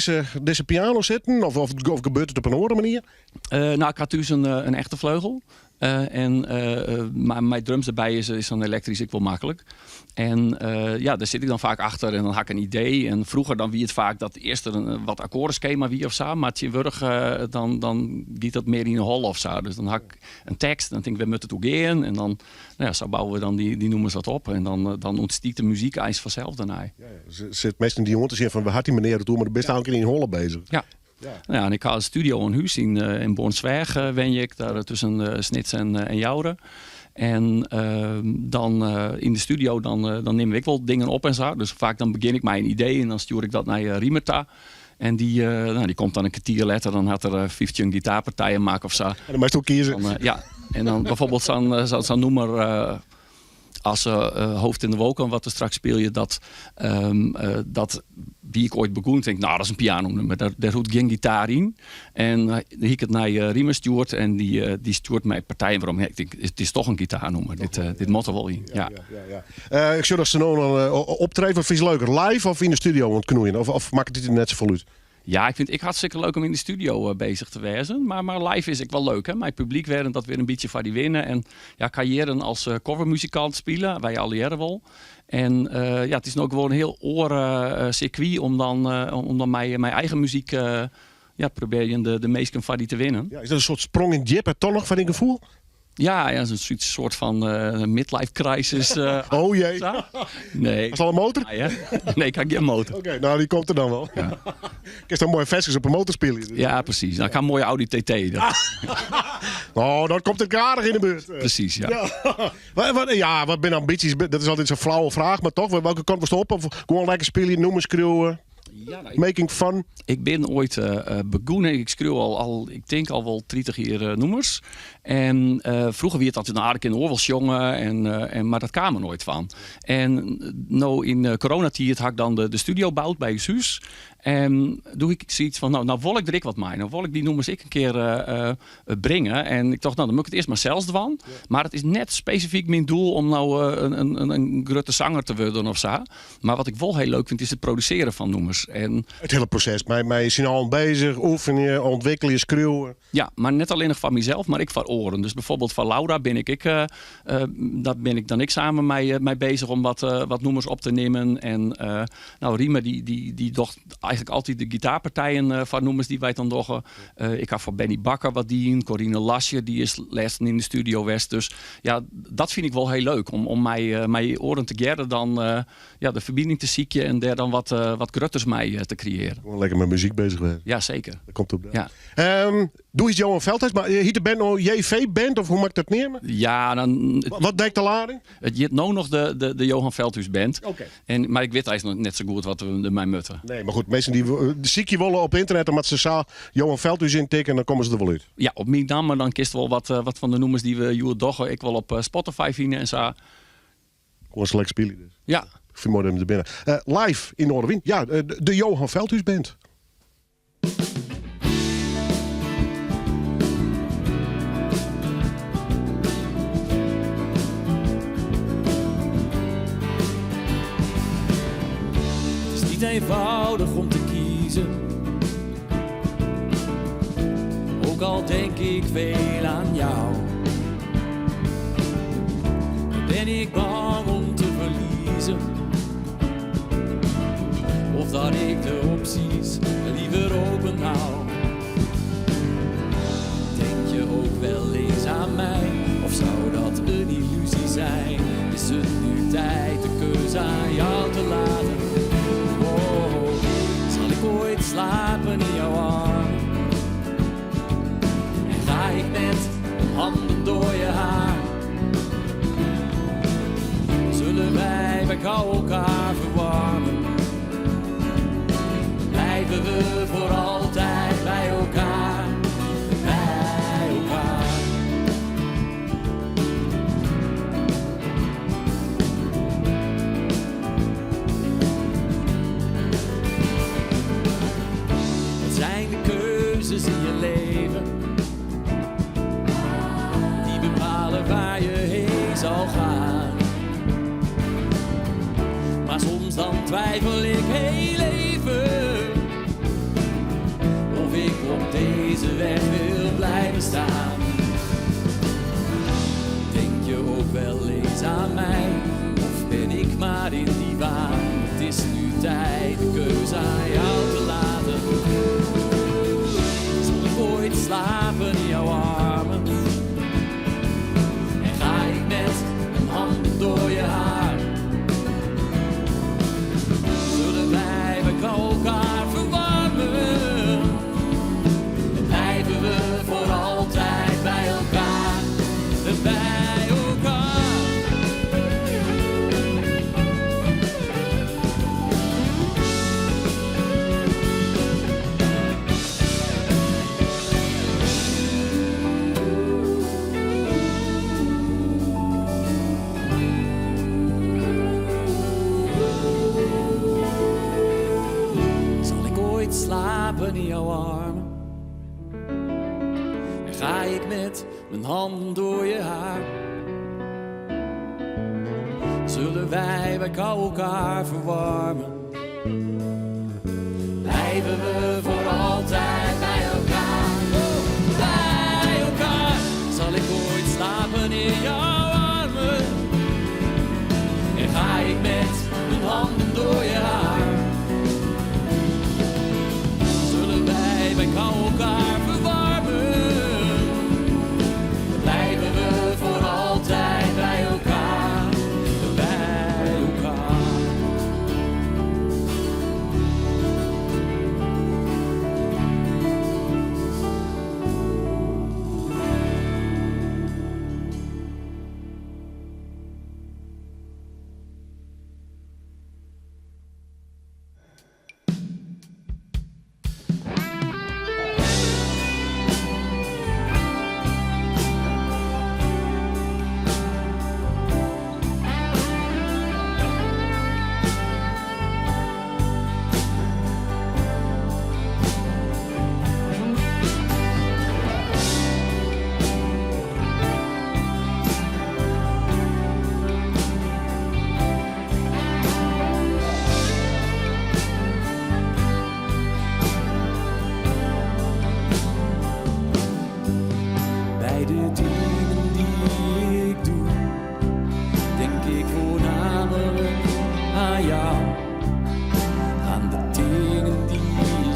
deze piano zitten of gebeurt het op een andere manier? Nou, ik had thuis een echte vleugel. Maar mijn drums erbij is dan elektrisch ik wel makkelijk. En daar zit ik dan vaak achter en dan had ik een idee. En vroeger dan wie het vaak dat eerst er een wat akkoordenschema wie of zo. Maar tjewurg dan giet dat meer in een hol of zo. Dus dan had ik een tekst en dan denk ik we moeten het ook in. En dan zo bouwen we dan die nummers wat op. En dan ontstiekt de muziek eigenlijk vanzelf daarna. Ja. Ze zit meestal in die hond te zeggen van we had die meneer het doen, maar de beste ook in een holle bezig. Ja. Ja, en ik had een studio in huis in Bornsweg wen ik daar tussen Snits en Jouren. En dan in de studio dan neem ik wel dingen op en zo. Dus vaak dan begin ik met een idee en dan stuur ik dat naar Riemerta. En die komt dan een kwartier later, dan had er 15 gitaarpartijen maken of zo. En dan moest je ook kiezen. En dan bijvoorbeeld zo'n nummer als Hoofd in de Wolken, wat er straks speel je, dat wie ik ooit begon, denk nou, dat is een pianonummer, daar hoort geen gitaar in. En dan heb ik het naar Riemer stuurt en die stuurt mij partijen waarom. Ik denk, het is toch een gitaarnummer, dit moet er wel in. Ja. Ik zou dat ze nou optreden, of is het leuker, live of in de studio aan het knoeien? Of maakt het net zo voluit? Ja, ik vind het hartstikke leuk om in de studio bezig te wezen. Maar live is ik wel leuk. Hè? Mijn publiek werden dat weer een beetje van die winnen. En ja, carrière als covermuzikant spelen. Wij al jaren wel. En het is ook gewoon een heel circuit om dan mijn eigen muziek proberen de meesten van die te winnen. Ja, is dat een soort sprong in jip, toch nog van een gevoel? Ja, zo'n soort van midlife crisis. Oh jee. Zo. Nee. Is al een motor? Ah, ja? Nee, ik heb geen motor. Oké, nou die komt er dan wel. Ja. Is dan mooi vestjes op een motor spelen? Ja, precies. Nou, ik ga een mooie Audi TT. Oh, dat komt het aardig in de buurt. Precies, ja. Wat ben ambities? Dat is altijd zo'n flauwe vraag, maar toch, welke kant was het op? Of gewoon lekker spelen, noemen, schreeuwen, Ja, nou, making fun? ik ben ooit begonnen. Ik schreeuw al ik denk al wel 30 jaar nummers. En vroeger werd dat een aardig in de oorwels jongen, maar dat kwam er nooit van. En nou in coronatijd had ik dan de studio gebouwd bij Sus. En doe ik zoiets van, nou wil ik er wat mee. Nou wil ik die nummers een keer brengen. En ik dacht, nou dan moet ik het eerst maar zelfs doen. Ja. Maar het is net specifiek mijn doel om nou een grote zanger te worden of zo. Maar wat ik wel heel leuk vind is het produceren van nummers. En Het hele proces. Mij zijn al bezig, oefen je, ontwikkel je, schreeuwen. ja, maar net alleen nog van mezelf, maar ik van oren. Dus bijvoorbeeld van Laura ben daar ben ik dan samen mee bezig om wat nummers op te nemen. En nou, Riemer die docht eigenlijk altijd de gitaarpartijen van nummers die wij dan doen. Ik had voor Benny Bakker wat dien, Corine Lasje, die is les in de studio West. Dus ja, dat vind ik wel heel leuk om mijn oren te gerden dan de verbinding te zieken en daar dan wat grutters mee te creëren. Gewoon lekker met muziek bezig zijn. Ja, zeker. Dat komt op. Ja. Doe iets Johan Veldhuis, maar hiet de band nou JV-band of hoe maakt dat nemen? Ja, dan... Wat denkt de lading? Je hebt nou nog de Johan Veldhuis band. Oké. Maar ik weet eigenlijk nog net zo goed wat we ermee moeten. Nee, maar goed, mensen die ziek je willen op internet, omdat ze zo Johan Veldhuis intikken, dan komen ze er wel uit. Ja, op mijn naam, maar dan kist wel wat van de nummers die we hier doggen. Ik wil op Spotify vinden en zo. Gewoon select spelen dus. Ja. Ik vind het mooi dat hem er binnen. Live in Noorderwind. Ja, de Johan Veldhuis band. Het is niet eenvoudig om te kiezen. Ook al denk ik veel aan jou. Ben ik bang om te verliezen. Of dat ik de opties liever open hou. Denk je ook wel eens aan mij? Of zou dat een illusie zijn? Is het nu tijd de keuze aan jou te laten? Oh, zal ik ooit slapen in jouw armen? En ga ik met mijn handen door je haar? Zullen wij bij elkaar verwarmen? Blijven we voor altijd bij elkaar, bij elkaar. Wat zijn de keuzes in je leven? Die bepalen waar je heen zal gaan. Maar soms dan twijfel ik heel even of ik op deze weg wil blijven staan. Denk je ook wel eens aan mij? Of ben ik maar in die waan? Het is nu tijd de keuze aan jou te laten. Zal ik ooit slapen in jouw armen? En ga ik met mijn handen door je haar? Zullen wij bij elkaar verwarmen? En blijven we voor altijd bij elkaar, bij elkaar. Zal ik ooit slapen in jouw armen? En ga ik met mijn handen door je haar? Zullen wij bij elkaar verwarmen? Blijven we voor altijd bij elkaar, bij elkaar. Zal ik ooit slapen in jouw armen? En ga ik met mijn handen door je haar? Zullen wij bij elkaar verwarmen? Blijven we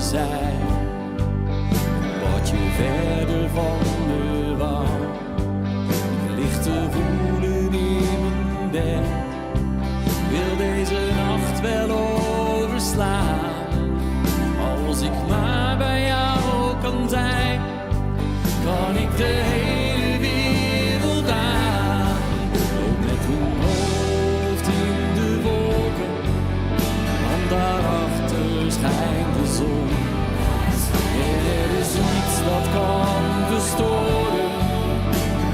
zijn. Wat je verder van me wou. Ik lig te voelen in mijn bed. Wil deze nacht wel overslaan. Als ik maar bij jou kan zijn, kan ik de hele wereld aan. Ook met mijn hoofd in de wolken, want daarachter schijnt de zon. En er is niets dat kan verstoren,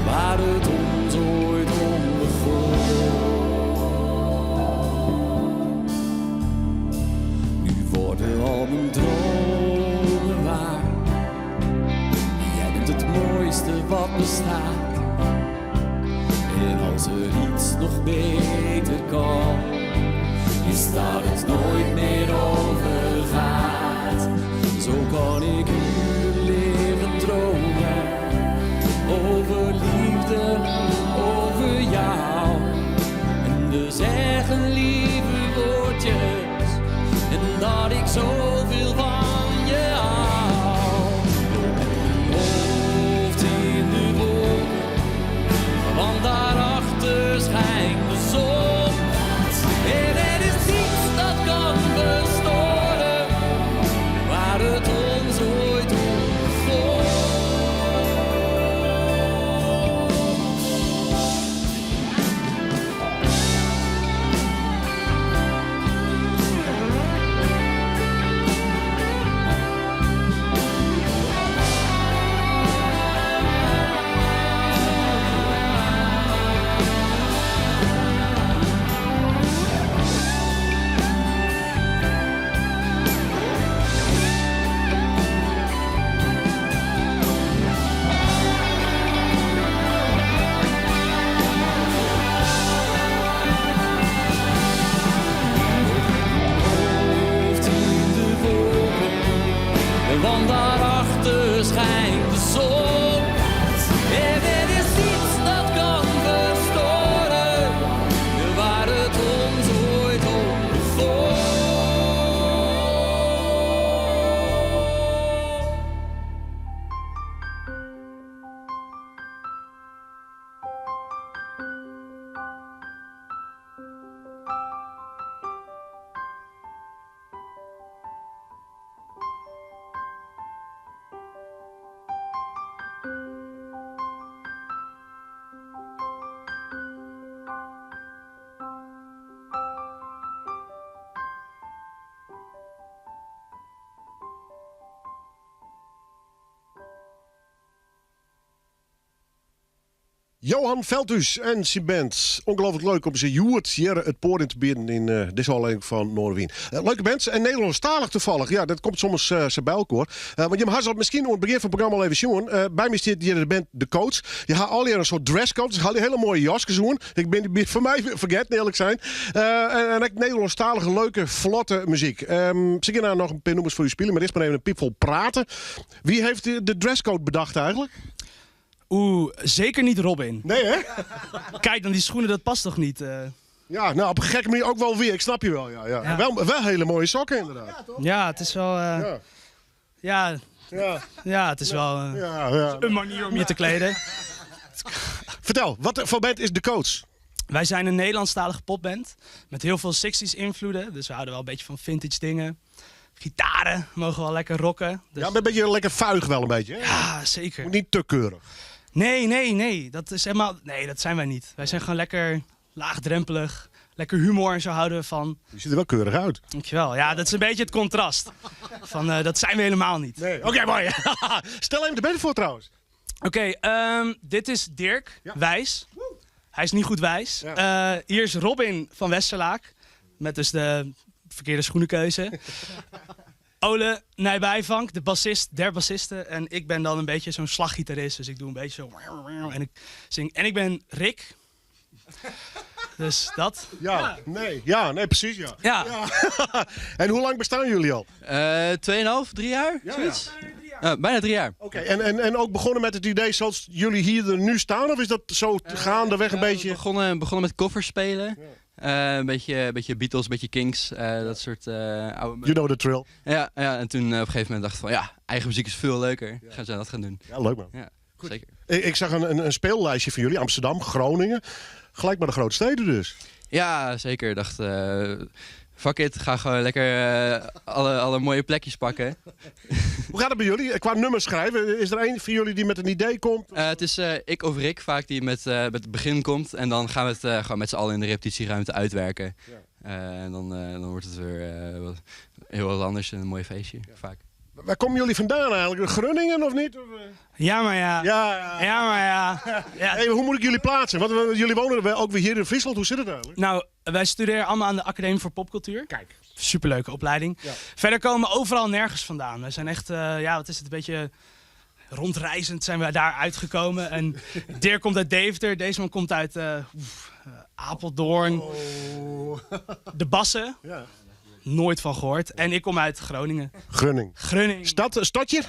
waar het ons ooit om begon. Nu worden al mijn dromen waar. Jij bent het mooiste wat bestaat. En als er iets nog beter kan, is dat het nooit meer overgaat. Zo kan ik uren leven dromen over liefde, over jou. En we zeggen lieve woordjes en dat ik zoveel van je hou. Met mijn hoofd in de wolken, want daarachter schijnt de zon. En er is niets dat kan verstoren, waar het ons ooit om begon. Hoofd in de wolken, want daarachter schijnt de zon. En er is niets dat kan verstoren, waar het ons ooit om begon. Johan Veldhuis en zijn band. Ongelooflijk leuk om ze Joert hier het podium te bieden in deze aflevering van Noorderwien. Leuke band en Nederlandstalig toevallig. Ja, dat komt soms ze bij elkaar. Want je had het misschien aan het begin van het programma al even zien. Bij mij zit hier de band De Coach. Je had al hier een soort dresscode. Dus je had hele mooie jasjes aan. Ik ben voor mij vergeten eerlijk zijn. En ik Nederlandstalige leuke vlotte muziek. Ze gaan nog een paar nummers voor u spelen. Maar eerst maar even een piepvol praten. Wie heeft de dresscode bedacht eigenlijk? Oeh, zeker niet Robin. Nee hè? Kijk dan, die schoenen, dat past toch niet? Ja, nou op een gekke manier ook wel weer. Ik snap je wel. Ja. Ja. Wel hele mooie sokken inderdaad. Ja, het is wel... Ja. Ja, het is wel een manier om je te kleden. Vertel, wat voor band is De Coach? Wij zijn een Nederlandstalige popband met heel veel 60s invloeden. Dus we houden wel een beetje van vintage dingen. Gitaren mogen wel lekker rocken. Dus... Ja, maar een beetje lekker vuig wel een beetje. Hè? Ja, zeker. Moet niet te keurig. Nee. Dat is helemaal... Nee, dat zijn wij niet. Wij zijn gewoon lekker laagdrempelig. Lekker humor en zo houden we van. Je ziet er wel keurig uit. Dankjewel. Ja, dat is een beetje het contrast. Van, dat zijn we helemaal niet. Nee. Oké, mooi. Stel even de band voor trouwens. Oké, dit is Dirk Wijs. Hij is niet goed wijs. Ja. Hier is Robin van Westerlaak. Met dus de verkeerde schoenenkeuze. Ole Nijbijvank, de bassist der bassisten. En ik ben dan een beetje zo'n slaggitarist. Dus ik doe een beetje zo... En ik zing. En ik ben Rick. Dus dat. Ja, nee, precies ja. Ja. En hoe lang bestaan jullie al? 2,5, 3 jaar? Ja, Zoiets? Bijna 3 jaar. Oké, en ook begonnen met het idee zoals jullie hier nu staan? Of is dat zo gaandeweg een beetje... We begonnen met koffers spelen. Een beetje Beatles, een beetje Kings, dat soort oude... You know the trill. Ja, en toen op een gegeven moment dacht ik van ja, eigen muziek is veel leuker. Gaan ze dat gaan doen. Ja, leuk man. Ja, zeker. Ik zag een speellijstje van jullie. Amsterdam, Groningen. Gelijk maar de grote steden dus. Ja, zeker. Ik dacht, fuck it, ga gewoon lekker alle mooie plekjes pakken. Hoe gaat het bij jullie? Qua nummers schrijven, is er één van jullie die met een idee komt? Het is ik of Rick vaak die met het begin komt. En dan gaan we het gewoon met z'n allen in de repetitieruimte uitwerken. En dan wordt het weer heel wat anders en een mooi feestje, vaak. Waar komen jullie vandaan eigenlijk? Groningen of niet? Of, Ja, maar ja. Ja, maar ja. Hey, hoe moet ik jullie plaatsen? Want jullie wonen ook weer hier in Friesland. Hoe zit het eigenlijk? Nou, wij studeren allemaal aan de Academie voor Popcultuur. Kijk. Superleuke opleiding. Ja. Verder komen we overal nergens vandaan. We zijn echt, wat is het, een beetje rondreizend zijn we daar uitgekomen. En Dirk komt uit Deventer, deze man komt uit Apeldoorn. Oh. De Bassen, Ja. nooit van gehoord. En ik kom uit Groningen. Gunning. Stadje?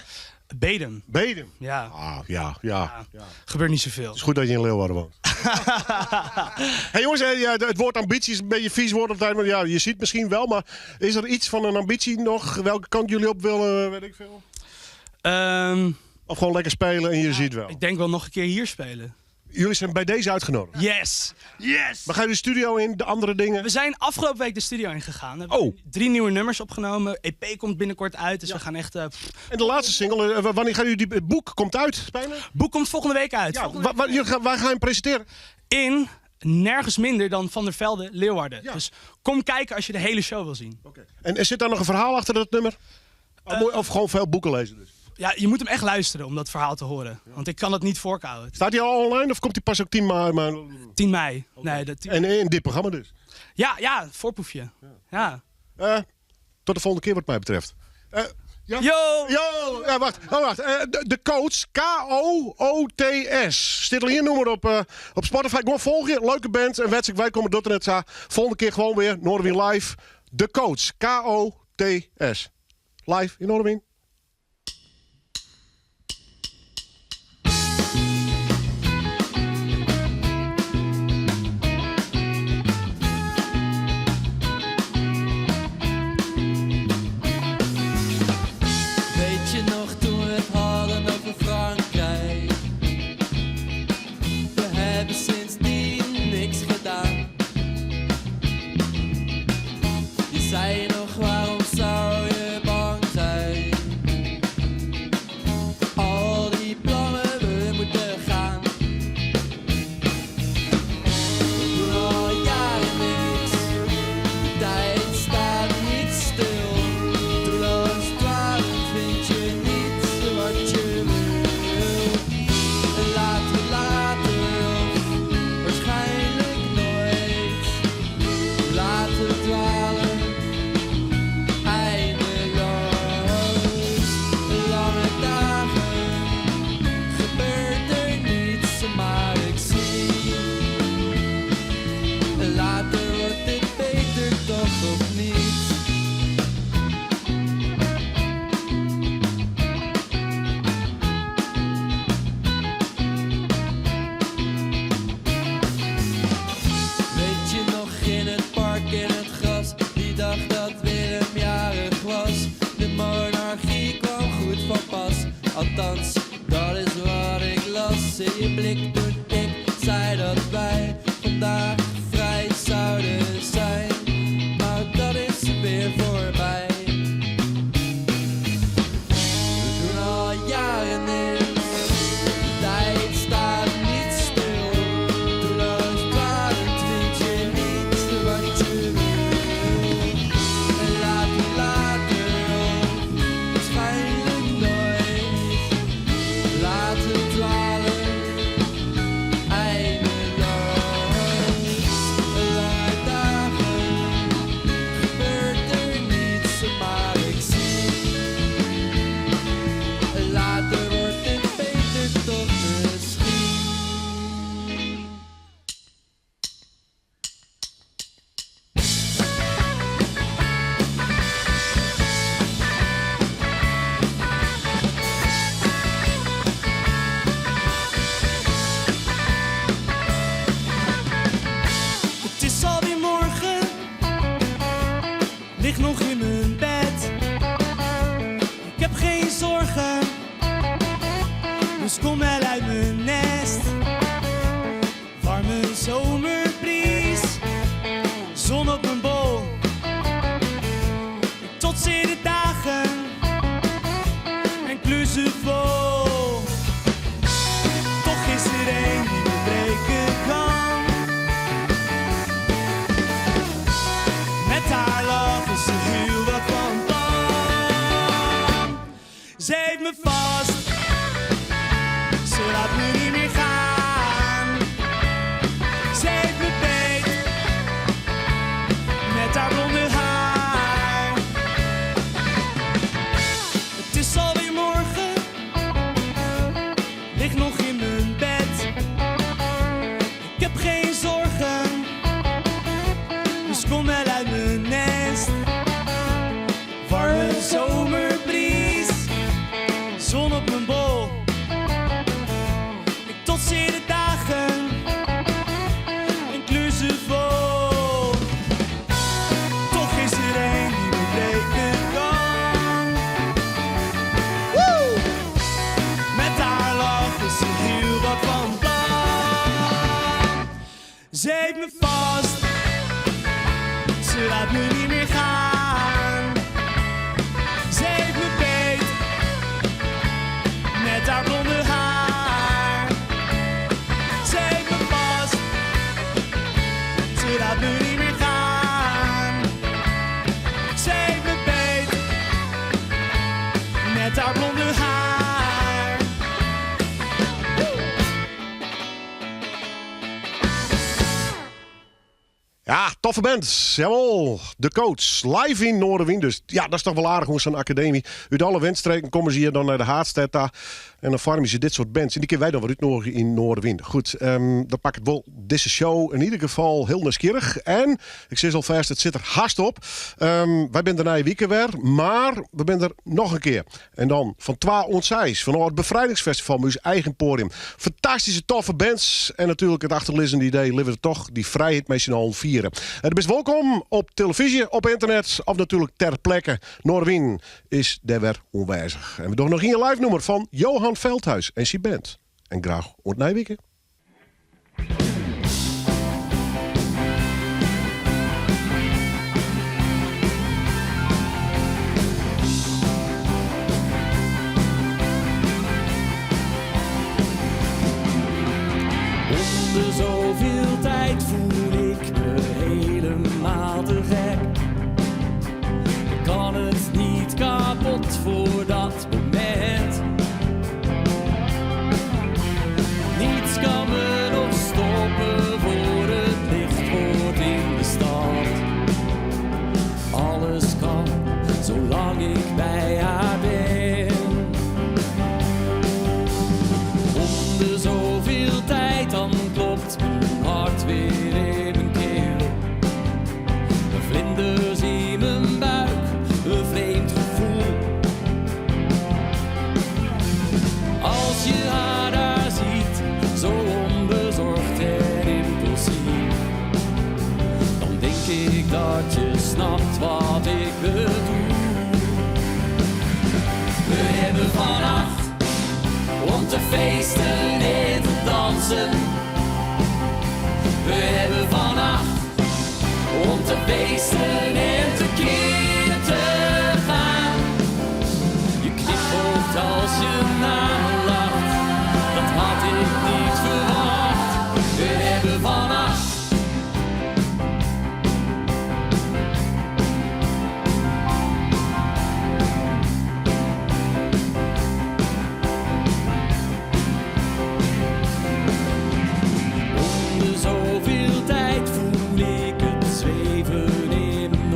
Bedum. Bedum. Ja, Ah, ja. gebeurt niet zoveel. Het is goed dat je in Leeuwarden woont. Hey jongens, het woord ambitie is een beetje vies woord op tijd. Maar ja, je ziet misschien wel, maar is er iets van een ambitie nog? Welke kant jullie op willen, weet ik veel? Of gewoon lekker spelen en je ziet wel. Ik denk wel nog een keer hier spelen. Jullie zijn bij deze uitgenodigd. Yes! Maar gaan jullie de studio in, de andere dingen? We zijn afgelopen week de studio ingegaan. We hebben 3 nieuwe nummers opgenomen. EP komt binnenkort uit, dus we gaan echt... En de laatste single, wanneer gaan jullie het boek komt uit spelen? boek komt volgende week uit. Ja, waar ga je hem presenteren? In nergens minder dan Van der Velde, Leeuwarden. Ja. Dus kom kijken als je de hele show wil zien. En zit daar nog een verhaal achter dat nummer? Of gewoon veel boeken lezen dus? Ja, je moet hem echt luisteren om dat verhaal te horen. Want ik kan het niet voorkouden. Staat hij al online of komt hij pas ook 10 maart? 10 mei. Nee, En in dit programma dus? Ja, voorproefje. Ja. Tot de volgende keer wat mij betreft. Ja? Yo! Ja, wacht. De coach, K-O-O-T-S. Zit al hier noemen op Spotify. Gewoon volg je. Leuke band. En wens ik wij komen door net. Volgende keer gewoon weer Noorderwind live. De coach, K-O-T-S. Live in Noorderwind. Weet je nog toen we het hadden over Frankrijk? We hebben sindsdien niks gedaan. Je zei nog, waarom zou je bang zijn? Al die plannen, we moeten gaan. We doen al jaren niks. De tijd staat niet stil. Doelloos dwalend vind je niet wat je wil. Laten we later of waarschijnlijk nooit. Laten we dwalen, eindeloos. Lange dagen gebeurt er niets, maar ik zie. Later wordt dit beter toch of niet? Weet je nog in het park in het gras, die dag dat Willem jarig was? De monarchie kwam goed van pas, althans dat is wat ik las in je blik toen ik zei dat wij vandaag vrij zouden zijn. Maar dat is weer voorbij. We doen al jaren niks. De tijd staat niet stil. Doelloos dwalend vind je niet wat je wil. En laten we later of waarschijnlijk nooit. Laten we dwalen, eindeloos. Dus kom wel uit mijn nest. Warme zomerbries, zon op mijn bol. Tot de dagen en klussen vol. Toch is er één die me breken kan. Met haar lach is er heel wat van plan. Ze heeft me vast, ze laat me niet meer gaan. Ze heeft me beet, met haar blonde haar. Het is alweer morgen, lig nog in mijn bed. Ik heb geen zorgen, dus kom wel uit mijn nest. Warme zomerbries, zon op mijn bol. Ik trotseer de dagen en klussen vol. Toch is er één die me breken kan. Woe! Met haar lach is er heel wat van plan. Ze heeft me vast, ze laat me niet meer gaan. Ze heeft me beet, met haar blonde haar. Ze heeft me vast, ze laat me niet meer gaan. Ze heeft me beet, met haar blonde haar. Ja, toffe band. Jawel, de coach. Live in Noorderwind. Dus ja, dat is toch wel aardig hoe zo'n academie. Uit alle windstreken komen ze hier dan naar de Haardstad daar. En dan vormen ze dit soort bands. En die kunnen wij dan weer uitnodigen in Noorderwind. Goed, dan pak ik wel deze show in ieder geval heel nieuwsgierig. En, ik zeg alvast, het zit er haast op. Wij zijn daarna weekend weer. Maar we zijn er nog een keer. En dan van 2 onzijs. Van het Bevrijdingsfestival met zijn eigen podium. Fantastische, toffe bands. En natuurlijk het achterliggende idee. Leven we toch die vrijheid met z'n allen vieren. Het is welkom op televisie, op internet of natuurlijk ter plekke. Noorderwind is daar weer onwijzig. En we doen nog een live nummer van Johan Veldhuis en zijn band. En graag tot Nijweken. Onder zoveel tijd voel ik me helemaal te gek. Ik kan het niet kapot voor dat moment. Niets kan me nog stoppen voor het licht wordt in de stad. Alles kan, zolang ik bij haar ben. Om de zoveel tijd dan klopt mijn hart weer in mijn keel. Een vlinders in mijn buik, een vreemd gevoel. Als je haar daar ziet, zo onbezorgd en impulsief, dan denk ik dat je snapt wat ik bedoel. We hebben vannacht om te feesten en te dansen. We hebben vannacht om te feesten en te keren te gaan. Je knipogt als je naar me lacht, dat had ik niet verwacht. We hebben vannacht om de zoveel tijd voel ik het zweven in mijn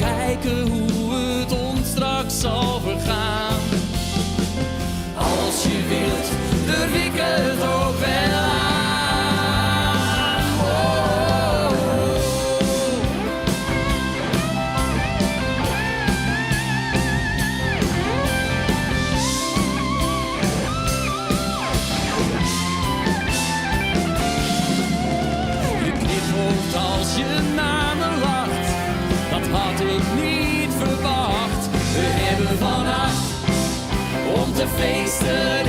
kijken hoe het ons straks zal vergaan. Als je wilt, durf ik het ook wel aan. Oh, oh, oh. Je knipogt als je naar me lacht, dat had ik niet verwacht. We hebben vannacht om te feesten